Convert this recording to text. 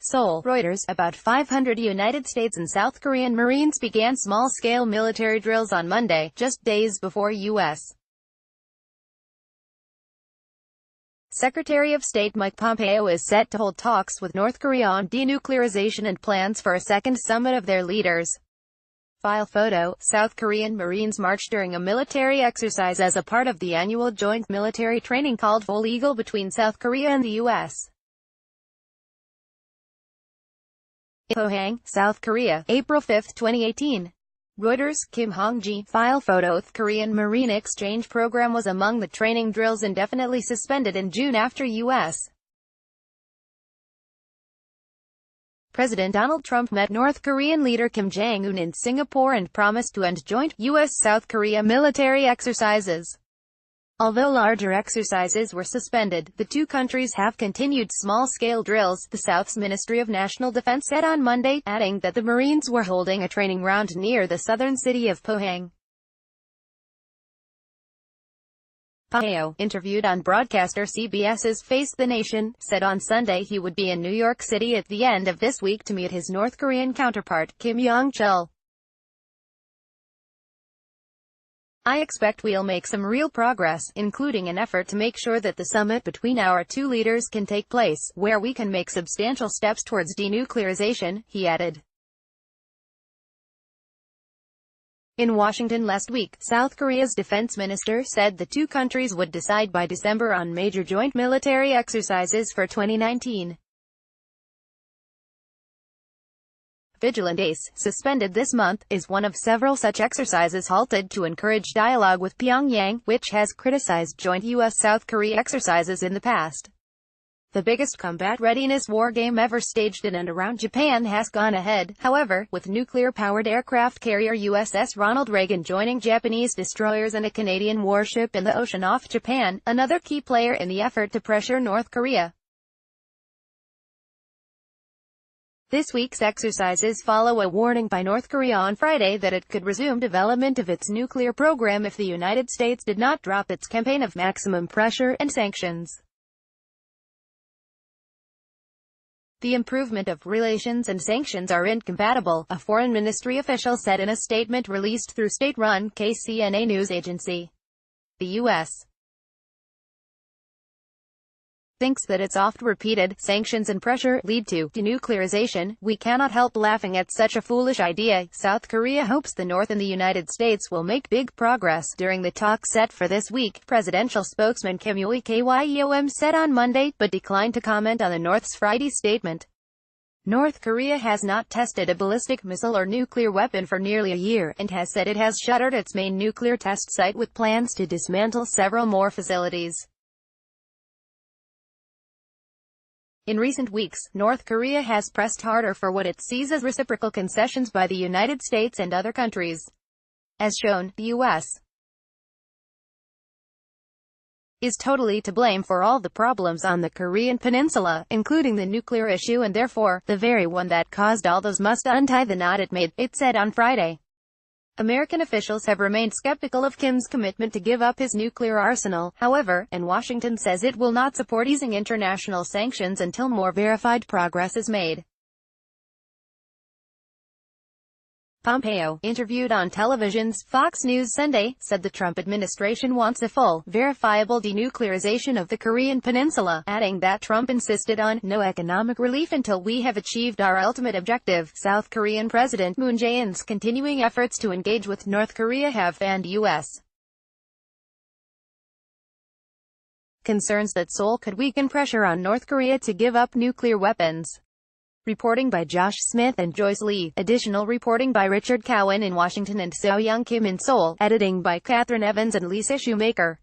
SEOUL, Reuters. About 500 United States and South Korean Marines began small-scale military drills on Monday, just days before U.S. Secretary of State Mike Pompeo is set to hold talks with North Korea on denuclearization and plans for a second summit of their leaders. File photo: South Korean Marines marched during a military exercise as a part of the annual joint military training called Foal Eagle between South Korea and the U.S. Pohang, South Korea, April 5, 2018. Reuters. Kim Hong-ji. File photo: The Korean Marine Exchange Program was among the training drills indefinitely suspended in June after U.S. President Donald Trump met North Korean leader Kim Jong-un in Singapore and promised to end joint U.S.-South Korea military exercises. Although larger exercises were suspended, the two countries have continued small-scale drills, the South's Ministry of National Defense said on Monday, adding that the Marines were holding a training round near the southern city of Pohang. Pompeo, interviewed on broadcaster CBS's Face the Nation, said on Sunday he would be in New York City at the end of this week to meet his North Korean counterpart, Kim Jong-chul. "I expect we'll make some real progress, including an effort to make sure that the summit between our two leaders can take place, where we can make substantial steps towards denuclearization," he added. In Washington last week, South Korea's defense minister said the two countries would decide by December on major joint military exercises for 2019. Vigilant Ace, suspended this month, is one of several such exercises halted to encourage dialogue with Pyongyang, which has criticized joint U.S.-South Korea exercises in the past. The biggest combat readiness wargame ever staged in and around Japan has gone ahead, however, with nuclear-powered aircraft carrier USS Ronald Reagan joining Japanese destroyers and a Canadian warship in the ocean off Japan, another key player in the effort to pressure North Korea. This week's exercises follow a warning by North Korea on Friday that it could resume development of its nuclear program if the United States did not drop its campaign of maximum pressure and sanctions. The improvement of relations and sanctions are incompatible, a foreign ministry official said in a statement released through state-run KCNA news agency. The U.S. thinks that its oft-repeated sanctions and pressure lead to denuclearization. "We cannot help laughing at such a foolish idea." South Korea hopes the North and the United States will make big progress during the talks set for this week, presidential spokesman Kim Kyom said on Monday, but declined to comment on the North's Friday statement. North Korea has not tested a ballistic missile or nuclear weapon for nearly a year, and has said it has shuttered its main nuclear test site with plans to dismantle several more facilities. In recent weeks, North Korea has pressed harder for what it sees as reciprocal concessions by the United States and other countries. As shown, the U.S. is totally to blame for all the problems on the Korean peninsula, including the nuclear issue, and therefore, the very one that caused all those must untie the knot it made, it said on Friday. American officials have remained skeptical of Kim's commitment to give up his nuclear arsenal, however, and Washington says it will not support easing international sanctions until more verified progress is made. Pompeo, interviewed on television's Fox News Sunday, said the Trump administration wants a full, verifiable denuclearization of the Korean peninsula, adding that Trump insisted on no economic relief until we have achieved our ultimate objective. South Korean President Moon Jae-in's continuing efforts to engage with North Korea have fanned U.S. concerns that Seoul could weaken pressure on North Korea to give up nuclear weapons. Reporting by Josh Smith and Joyce Lee. Additional reporting by Richard Cowan in Washington and Seo Young Kim in Seoul. Editing by Catherine Evans and Lisa Shoemaker.